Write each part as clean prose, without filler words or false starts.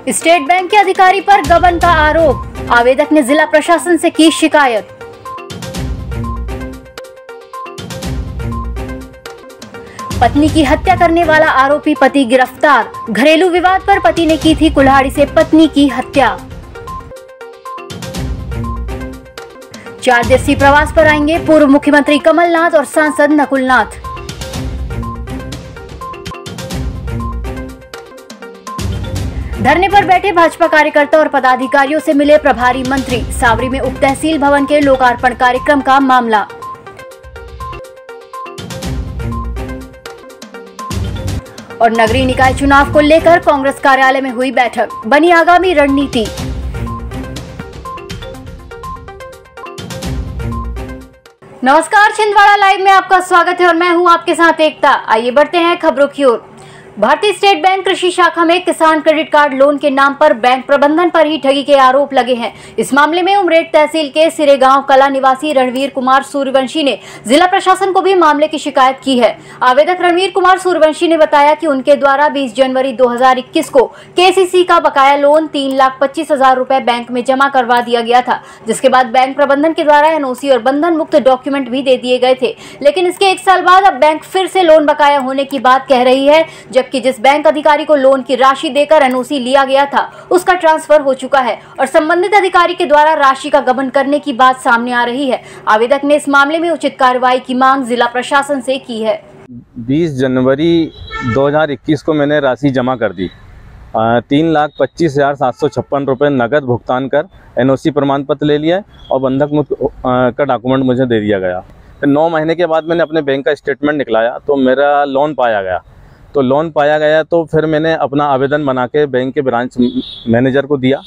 State bank के अधिकारी पर गबन का आरोप, आवेदक ने जिला प्रशासन से की शिकायत। पत्नी की हत्या करने वाला आरोपी पति गिरफ्तार, घरेलू विवाद पर पति ने की थी कुल्हाड़ी से पत्नी की हत्या। 4 दिवसीय प्रवास पर आएंगे पूर्व मुख्यमंत्री कमलनाथ और सांसद नकुलनाथ। धरने पर बैठे भाजपा कार्यकर्ता और पदाधिकारियों से मिले प्रभारी मंत्री, सावरी में उप तहसील भवन के लोकार्पण कार्यक्रम का मामला। और नगरीय निकाय चुनाव को लेकर कांग्रेस कार्यालय में हुई बैठक, बनी आगामी रणनीति। नमस्कार, छिंदवाड़ा लाइव में आपका स्वागत है और मैं हूं आपके साथ एकता। आइए बढ़ते हैं खबरों की ओर। भारतीय स्टेट बैंक कृषि शाखा में किसान क्रेडिट कार्ड लोन के नाम पर बैंक प्रबंधन पर ही ठगी के आरोप लगे हैं। इस मामले में उमरेड तहसील के सिरेगांव कला निवासी रणवीर कुमार सूर्यवंशी ने जिला प्रशासन को भी मामले की शिकायत की है। आवेदक रणवीर कुमार सूर्यवंशी ने बताया कि उनके द्वारा 20 जनवरी 2021 को केसीसी का बकाया लोन 3,25,000 रुपए बैंक में जमा करवा दिया गया था, जिसके बाद बैंक प्रबंधन के द्वारा एनओसी और बंधन मुक्त डॉक्यूमेंट भी दे दिए गए थे। लेकिन इसके 1 साल बाद अब बैंक फिर से लोन बकाया होने की बात कह रही है, जबकि जिस बैंक अधिकारी को लोन की राशि देकर एनओसी लिया गया था उसका ट्रांसफर हो चुका है और संबंधित अधिकारी के द्वारा राशि का गबन करने की बात सामने आ रही है। आवेदक ने इस मामले में उचित कार्रवाई की मांग जिला प्रशासन से की है। 20 जनवरी 2021 को मैंने राशि जमा कर दी। 3,25,756 रुपये नगद भुगतान कर एनओसी प्रमाण पत्र ले लिया और बंधक मुक्त का डॉक्यूमेंट मुझे दे दिया गया। 9 महीने के बाद मैंने अपने बैंक का स्टेटमेंट निकलाया तो मेरा लोन पाया गया। तो फिर मैंने अपना आवेदन बना के बैंक के ब्रांच मैनेजर को दिया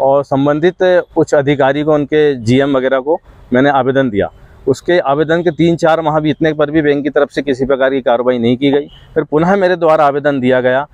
और संबंधित उच्च अधिकारी को, उनके जीएम वगैरह को मैंने आवेदन दिया। उसके आवेदन के 3-4 माह बीतने पर भी बैंक की तरफ से किसी प्रकार की कार्रवाई नहीं की गई। फिर पुनः मेरे द्वारा आवेदन दिया गया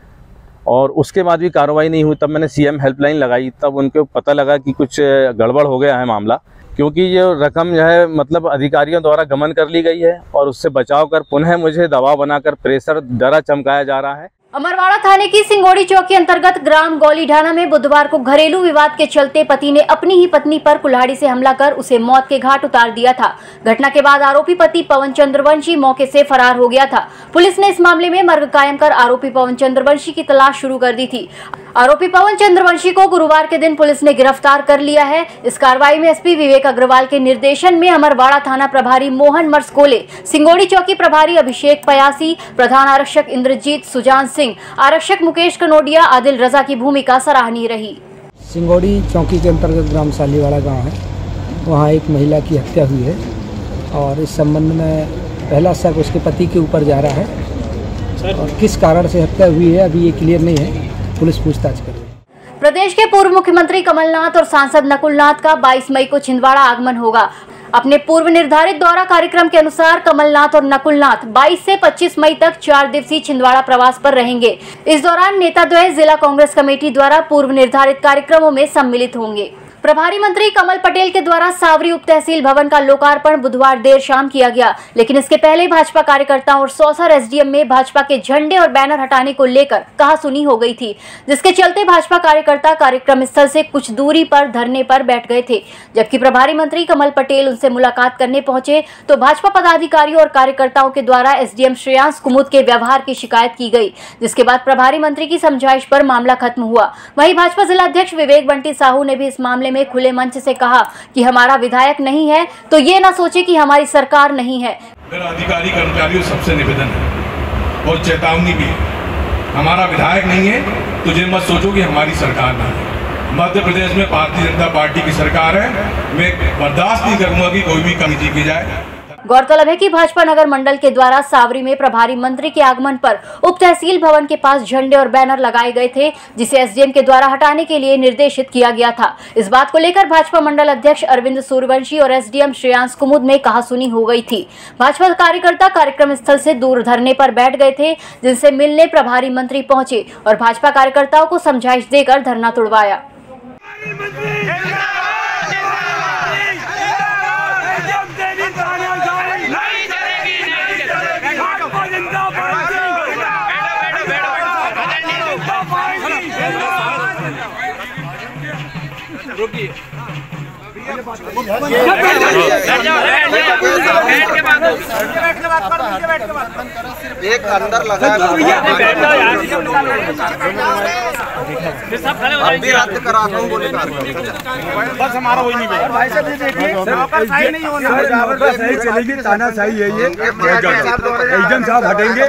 और उसके बाद भी कार्रवाई नहीं हुई। तब मैंने सीएम हेल्पलाइन लगाई, तब उनको पता लगा कि कुछ गड़बड़ हो गया है मामला, क्योंकि ये रकम जो है मतलब अधिकारियों द्वारा गमन कर ली गई है और उससे बचाव कर पुनः मुझे दबाव बनाकर प्रेशर डरा चमकाया जा रहा है। अमरवाड़ा थाने की सिंगोड़ी चौकी अंतर्गत ग्राम गौलीढाना में बुधवार को घरेलू विवाद के चलते पति ने अपनी ही पत्नी पर कुल्हाड़ी से हमला कर उसे मौत के घाट उतार दिया था। घटना के बाद आरोपी पति पवन चंद्रवंशी मौके से फरार हो गया था। पुलिस ने इस मामले में मर्ग कायम कर आरोपी पवन चंद्रवंशी की तलाश शुरू कर दी थी। आरोपी पवन चंद्रवंशी को गुरुवार के दिन पुलिस ने गिरफ्तार कर लिया है। इस कार्रवाई में एसपी विवेक अग्रवाल के निर्देशन में अमरवाड़ा थाना प्रभारी मोहन मर्सकोले, सिंगोड़ी चौकी प्रभारी अभिषेक पयासी, प्रधान आरक्षक इंद्रजीत सुजान सिंह, आरक्षक मुकेश कनोडिया, आदिल रजा की भूमिका सराहनीय रही। सिंगोड़ी चौकी के अंतर्गत ग्राम सालीवाड़ा गांव है, वहां एक महिला की हत्या हुई है और इस संबंध में पहला शक उसके पति के ऊपर जा रहा है और किस कारण से हत्या हुई है अभी ये क्लियर नहीं है, पुलिस पूछताछ कर रही है। प्रदेश के पूर्व मुख्यमंत्री कमलनाथ और सांसद नकुलनाथ का 22 मई को छिंदवाड़ा आगमन होगा। अपने पूर्व निर्धारित दौरा कार्यक्रम के अनुसार कमलनाथ और नकुलनाथ 22 से 25 मई तक 4 दिवसीय छिंदवाड़ा प्रवास पर रहेंगे। इस दौरान नेताद्वय जिला कांग्रेस कमेटी द्वारा पूर्व निर्धारित कार्यक्रमों में सम्मिलित होंगे। प्रभारी मंत्री कमल पटेल के द्वारा सावरी उप तहसील भवन का लोकार्पण बुधवार देर शाम किया गया, लेकिन इसके पहले भाजपा कार्यकर्ताओं और सौसर एसडीएम में भाजपा के झंडे और बैनर हटाने को लेकर कहासुनी हो गई थी, जिसके चलते भाजपा कार्यकर्ता कार्यक्रम स्थल से कुछ दूरी पर धरने पर बैठ गए थे। जबकि प्रभारी मंत्री कमल पटेल उनसे मुलाकात करने पहुंचे तो भाजपा पदाधिकारियों और कार्यकर्ताओं के द्वारा एसडीएम श्रेयांश कुमुद के व्यवहार की शिकायत की गई, जिसके बाद प्रभारी मंत्री की समझाइश पर मामला खत्म हुआ। वहीं भाजपा जिलाध्यक्ष विवेक बंटी साहू ने भी इस मामले में खुले मंच से कहा कि हमारा विधायक नहीं है तो ये ना सोचे कि हमारी सरकार नहीं है। मेरा अधिकारी कर्मचारियों सबसे निवेदन है और चेतावनी भी है, हमारा विधायक नहीं है तो ये मत सोचो कि हमारी सरकार नहीं है। मध्य प्रदेश में भारतीय जनता पार्टी की सरकार है, मैं बर्दाश्त नहीं करूंगा कि कोई भी कमी की जाए। गौरतलब है कि भाजपा नगर मंडल के द्वारा सावरी में प्रभारी मंत्री के आगमन पर उप तहसील भवन के पास झंडे और बैनर लगाए गए थे, जिसे एसडीएम के द्वारा हटाने के लिए निर्देशित किया गया था। इस बात को लेकर भाजपा मंडल अध्यक्ष अरविंद सूर्यवंशी और एसडीएम श्रेयांश कुमुद में कहासुनी हो गई थी। भाजपा कार्यकर्ता कार्यक्रम स्थल से दूर धरने पर बैठ गए थे, जिनसे मिलने प्रभारी मंत्री पहुंचे और भाजपा कार्यकर्ताओं को समझाइश देकर धरना तुड़वाया। एक अंदर लगा अभी रद्द करा दूं बोले बस हमारा वही नहीं भाई साहब देखिए नहीं होना चलेगी तानाशाही है ये एकदम साहब हटेंगे।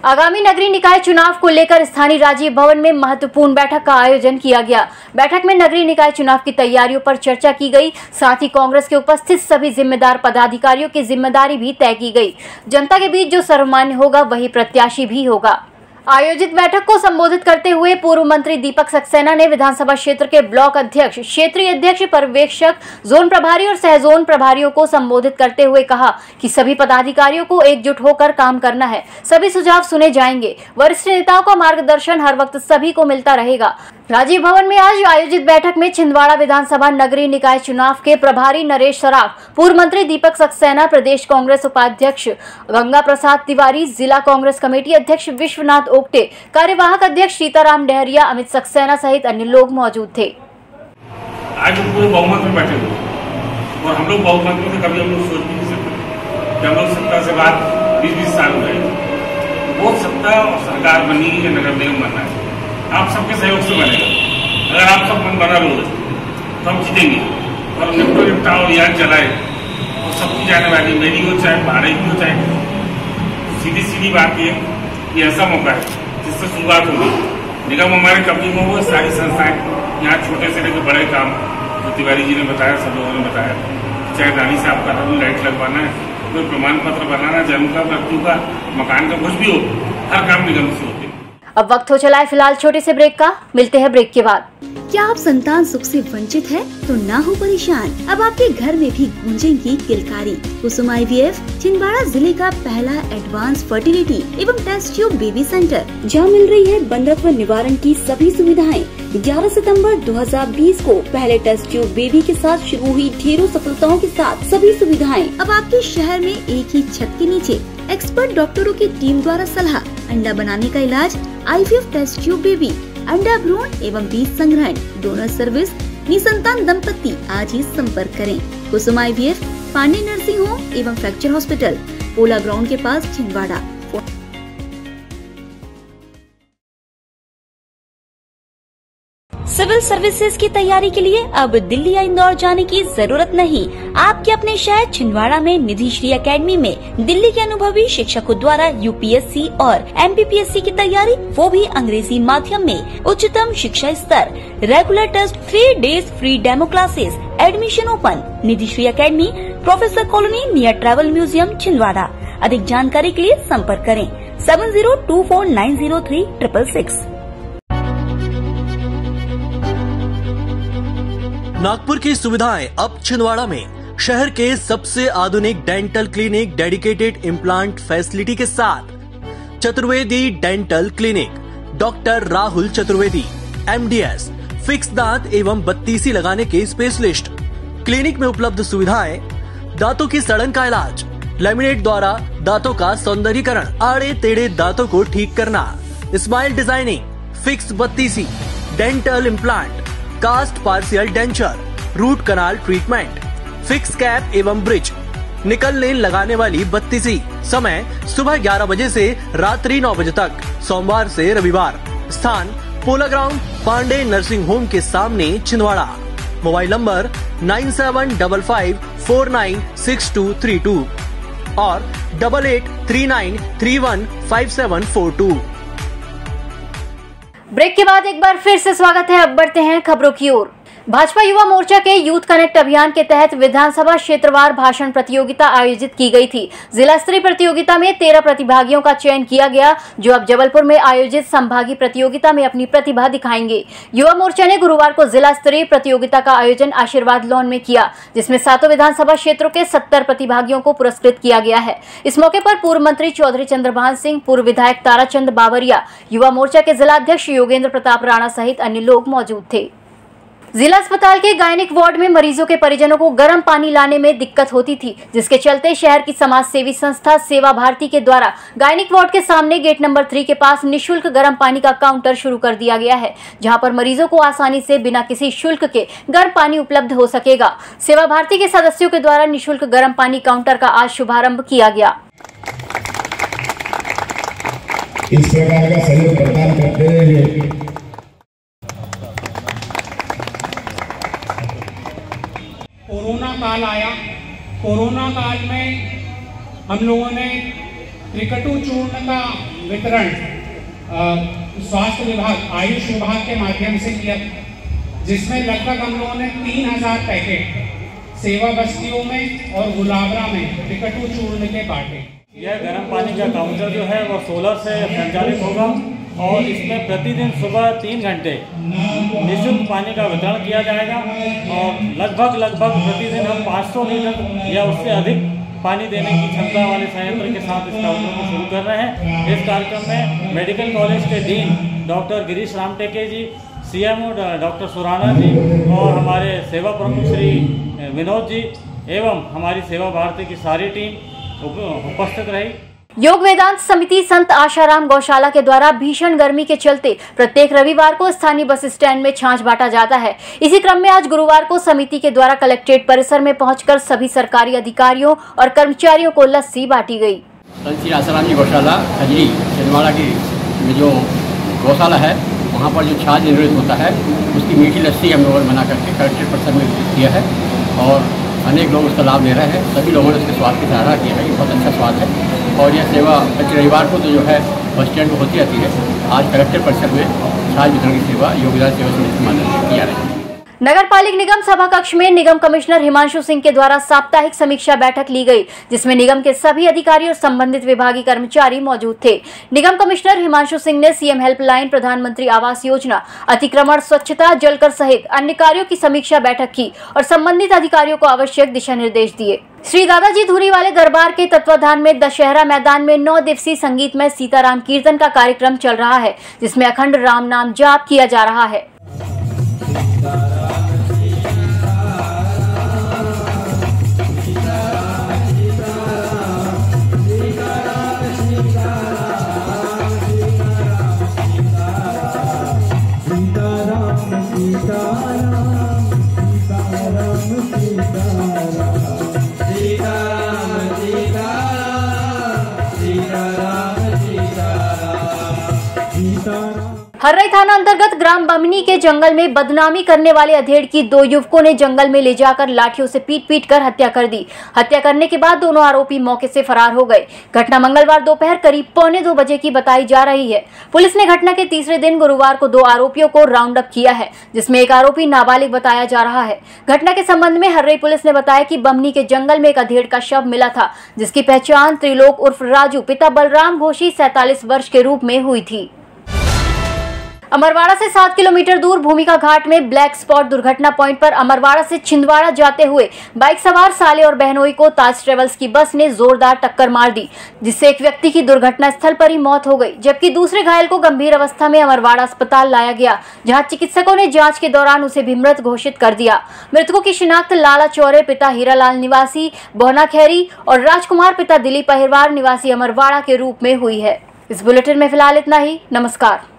आगामी नगरीय निकाय चुनाव को लेकर स्थानीय राजीव भवन में महत्वपूर्ण बैठक का आयोजन किया गया। बैठक में नगरीय निकाय चुनाव की तैयारियों पर चर्चा की गई। साथ ही कांग्रेस के उपस्थित सभी जिम्मेदार पदाधिकारियों की जिम्मेदारी भी तय की गई। जनता के बीच जो सर्वमान्य होगा वही प्रत्याशी भी होगा। आयोजित बैठक को संबोधित करते हुए पूर्व मंत्री दीपक सक्सेना ने विधानसभा क्षेत्र के ब्लॉक अध्यक्ष, क्षेत्रीय अध्यक्ष, पर्यवेक्षक, जोन प्रभारी और सहजोन प्रभारियों को संबोधित करते हुए कहा कि सभी पदाधिकारियों को एकजुट होकर काम करना है। सभी सुझाव सुने जाएंगे। वरिष्ठ नेताओं का मार्गदर्शन हर वक्त सभी को मिलता रहेगा। राजीव भवन में आज आयोजित बैठक में छिंदवाड़ा विधानसभा नगरीय निकाय चुनाव के प्रभारी नरेश सराफ, पूर्व मंत्री दीपक सक्सेना, प्रदेश कांग्रेस उपाध्यक्ष गंगा प्रसाद तिवारी, जिला कांग्रेस कमेटी अध्यक्ष विश्वनाथ ओक्टे, कार्यवाहक अध्यक्ष सीताराम डहरिया, अमित सक्सेना सहित अन्य लोग मौजूद थे। आज पूरे बहुमत में बैठे हुए और हम लोग बहुमत में कभी हम लोग सोच भी नहीं सकते कि हम लोग सत्ता से बाद 20-20 साल हो गए। वो सत्ता और सरकार बनी है, नगर निगम बनना है, आप सबके सहयोग से बनेगा। अगर आप सब मन बना लोगे तो हम जीतेंगे और निपटाओ अभियान चलाए और सबकी जाने वाली मेरी हो चाहे भाड़े की हो चाहे सीधी बात ये ऐसा मौका है जिससे शुरुआत होगी। निगम हमारे कब्जे में हुए, सारी संस्थाएं यहाँ छोटे से लेकर बड़े काम जो तिवारी जी ने बताया, सब लोगों ने बताया, चाहे रानी साहब का लाइट लगवाना है, कोई प्रमाण पत्र बनाना, जन्म का, मृत्यु का, मकान का, कुछ भी हो, हर काम निगम से होते। अब वक्त हो चला है फिलहाल छोटे से ब्रेक का। मिलते हैं ब्रेक के बाद। क्या आप संतान सुख से वंचित है तो ना हो परेशान, अब आपके घर में भी गूंजेगी किलकारी। कुसुम IVF छिंदवाड़ा जिले का पहला एडवांस फर्टिलिटी एवं टेस्ट ट्यूब बेबी सेंटर, जहां मिल रही है बंधत्व निवारण की सभी सुविधाएं। 11 सितंबर 2020 को पहले टेस्ट ट्यूब बेबी के साथ शुरू हुई ढेरों सफलताओं के साथ सभी सुविधाएं अब आपके शहर में एक ही छत के नीचे। एक्सपर्ट डॉक्टरों की टीम द्वारा सलाह, अंडा बनाने का इलाज, IVF टेस्ट ट्यूब बेबी, अंडा भ्रूण एवं बीज संग्रहण, डोनर सर्विस, निसंतान दंपति आज ही संपर्क करें। कुसुम IVF, पांडे नर्सिंग होम एवं फ्रैक्चर हॉस्पिटल, पोला ग्राउंड के पास, छिंदवाड़ा। सिविल सर्विसेज की तैयारी के लिए अब दिल्ली या इंदौर जाने की जरूरत नहीं। आपके अपने शहर छिंदवाड़ा में निधि श्री एकेडमी में दिल्ली के अनुभवी शिक्षकों द्वारा UPSC और MPPSC की तैयारी, वो भी अंग्रेजी माध्यम में। उच्चतम शिक्षा स्तर, regular test, 3 days free demo classes, admission open. Nidhi Shri academy, professor colony, near travel museum, Chhindwara. अधिक जानकारी के लिए संपर्क करें 7024903666। नागपुर की सुविधाएं अब छिंदवाड़ा में, शहर के सबसे आधुनिक dental clinic, dedicated implant facility के साथ। Chaturvedi dental clinic, doctor Rahul Chaturvedi, MDS, fix दांत एवं बत्तीसी लगाने के स्पेशलिस्ट। क्लिनिक में उपलब्ध सुविधाएं: दांतों की सड़न का इलाज, लैमिनेट द्वारा दांतों का सौंदर्यीकरण, आड़े टेढ़े दांतों को ठीक करना, स्माइल डिजाइनिंग, फिक्स बत्तीसी, dental implant, cast partial denture, root canal treatment, fix cap एवं ब्रिज, निकल लेन लगाने वाली बत्तीसी। समय सुबह 11 बजे से रात्रि 9 बजे तक, सोमवार से रविवार। स्थान पोला ग्राउंड, पांडे नर्सिंग होम के सामने, छिंदवाड़ा। मोबाइल नंबर 9755496232 और 8839315742। ब्रेक के बाद एक बार फिर से स्वागत है। अब बढ़ते हैं खबरों की ओर। भाजपा युवा मोर्चा के यूथ कनेक्ट अभियान के तहत विधानसभा क्षेत्रवार भाषण प्रतियोगिता आयोजित की गई थी। जिला स्तरीय प्रतियोगिता में 13 प्रतिभागियों का चयन किया गया, जो अब जबलपुर में आयोजित संभागीय प्रतियोगिता में अपनी प्रतिभा दिखाएंगे। युवा मोर्चा ने गुरुवार को जिला स्तरीय प्रतियोगिता का आयोजन आशीर्वाद लॉन में किया, जिसमें 7 विधानसभा क्षेत्रों के 70 प्रतिभागियों को पुरस्कृत किया गया है। इस मौके पर पूर्व मंत्री चौधरी चंद्रभान सिंह, पूर्व विधायक ताराचंद बावरिया, युवा मोर्चा के जिलाध्यक्ष योगेंद्र प्रताप राणा सहित अन्य लोग मौजूद थे। जिला अस्पताल के गायनिक वार्ड में मरीजों के परिजनों को गर्म पानी लाने में दिक्कत होती थी, जिसके चलते शहर की समाज सेवी संस्था सेवा भारती के द्वारा गायनिक वार्ड के सामने गेट नंबर 3 के पास निःशुल्क गर्म पानी का काउंटर शुरू कर दिया गया है, जहां पर मरीजों को आसानी से बिना किसी शुल्क के गर्म पानी उपलब्ध हो सकेगा। सेवा भारती के सदस्यों के द्वारा निःशुल्क गर्म पानी काउंटर का आज शुभारंभ किया गया। इस प्रकार का सहयोग प्रदान करते हुए कोरोना काल आया। कोरोना काल में हम लोगों ने त्रिकटु चूर्ण का वितरण स्वास्थ्य विभाग आयुष विभाग के माध्यम से किया, जिसमें लगभग हम लोगों ने 3000 पैकेट सेवा बस्तियों में और गुलाबरा में त्रिकटु चूर्ण के बांटे। यह गर्म पानी का काउंटर जो है वो 16 से संचालित होगा और इसमें प्रतिदिन सुबह 3 घंटे निःशुल्क पानी का वितरण किया जाएगा और लगभग प्रतिदिन हम 500 लीटर या उससे अधिक पानी देने की क्षमता वाले संयंत्र के साथ इस कार्यक्रम को शुरू कर रहे हैं। इस कार्यक्रम में मेडिकल कॉलेज के डीन डॉक्टर गिरीश रामटेके जी, CMO डॉक्टर सुराना जी और हमारे सेवा प्रमुख श्री विनोद जी एवं हमारी सेवा भारती की सारी टीम उपस्थित रही। योग वेदांत समिति संत आशाराम गौशाला के द्वारा भीषण गर्मी के चलते प्रत्येक रविवार को स्थानीय बस स्टैंड में छाछ बांटा जाता है। इसी क्रम में आज गुरुवार को समिति के द्वारा कलेक्ट्रेट परिसर में पहुंचकर सभी सरकारी अधिकारियों और कर्मचारियों को लस्सी बांटी गई। संत श्री आशाराम जी गौशाला खजरी छिंदवाड़ा की जो गौशाला है, वहाँ पर जो छाछ निर्मित होता है उसकी मीठी लस्सी हम लोगों ने बना करके कलेक्ट्रेट परिसर में किया है और अनेक लोग उसका लाभ ले रहे हैं। सभी लोगों ने उसके स्वाद की सराहना की है। ये बहुत अच्छा स्वाद है और यह सेवा प्रति रविवार को तो जो है बस स्टैंड पर होती रहती है। आज कलेक्टर परिसर में छाछ वितरण की सेवा योगदान सेवा समिति के माध्यम से की जा रही है। नगर पालिक निगम सभा कक्ष में निगम कमिश्नर हिमांशु सिंह के द्वारा साप्ताहिक समीक्षा बैठक ली गई, जिसमें निगम के सभी अधिकारी और संबंधित विभागीय कर्मचारी मौजूद थे। निगम कमिश्नर हिमांशु सिंह ने सीएम हेल्पलाइन, प्रधानमंत्री आवास योजना, अतिक्रमण, स्वच्छता, जलकर सहित अन्य कार्यों की समीक्षा बैठक की और संबंधित अधिकारियों को आवश्यक दिशा निर्देश दिए। श्री दादाजी धूरी वाले दरबार के तत्वाधान में दशहरा मैदान में 9 दिवसीय संगीतमय सीताराम कीर्तन का कार्यक्रम चल रहा है, जिसमें अखंड राम नाम जाप किया जा रहा है। हर्रई थाना अंतर्गत ग्राम बमनी के जंगल में बदनामी करने वाले अधेड़ की 2 युवकों ने जंगल में ले जाकर लाठियों से पीट कर हत्या कर दी। हत्या करने के बाद दोनों आरोपी मौके से फरार हो गए। घटना मंगलवार दोपहर करीब 1:45 बजे की बताई जा रही है। पुलिस ने घटना के तीसरे दिन गुरुवार को 2 आरोपियों को राउंड अप किया है, जिसमें एक आरोपी नाबालिग बताया जा रहा है। घटना के संबंध में हर्रई पुलिस ने बताया कि बमनी के जंगल में एक अधेड़ का शव मिला था, जिसकी पहचान त्रिलोक उर्फ राजू पिता बलराम घोषी 47 वर्ष के रूप में हुई थी। अमरवाड़ा से 7 किलोमीटर दूर भूमिका घाट में ब्लैक स्पॉट दुर्घटना पॉइंट पर अमरवाड़ा से छिंदवाड़ा जाते हुए बाइक सवार साले और बहनोई को ताज ट्रेवल्स की बस ने जोरदार टक्कर मार दी, जिससे एक व्यक्ति की दुर्घटना स्थल पर ही मौत हो गई, जबकि दूसरे घायल को गंभीर अवस्था में अमरवाड़ा अस्पताल लाया गया, जहां चिकित्सकों ने जांच के दौरान उसे भी मृत घोषित कर दिया। मृतकों की शिनाख्त लाला चौरे पिता हीरालाल निवासी बोहना खैरी और राजकुमार पिता दिलीप अहिरवार निवासी अमरवाड़ा के रूप में हुई है। इस बुलेटिन में फिलहाल इतना ही। नमस्कार।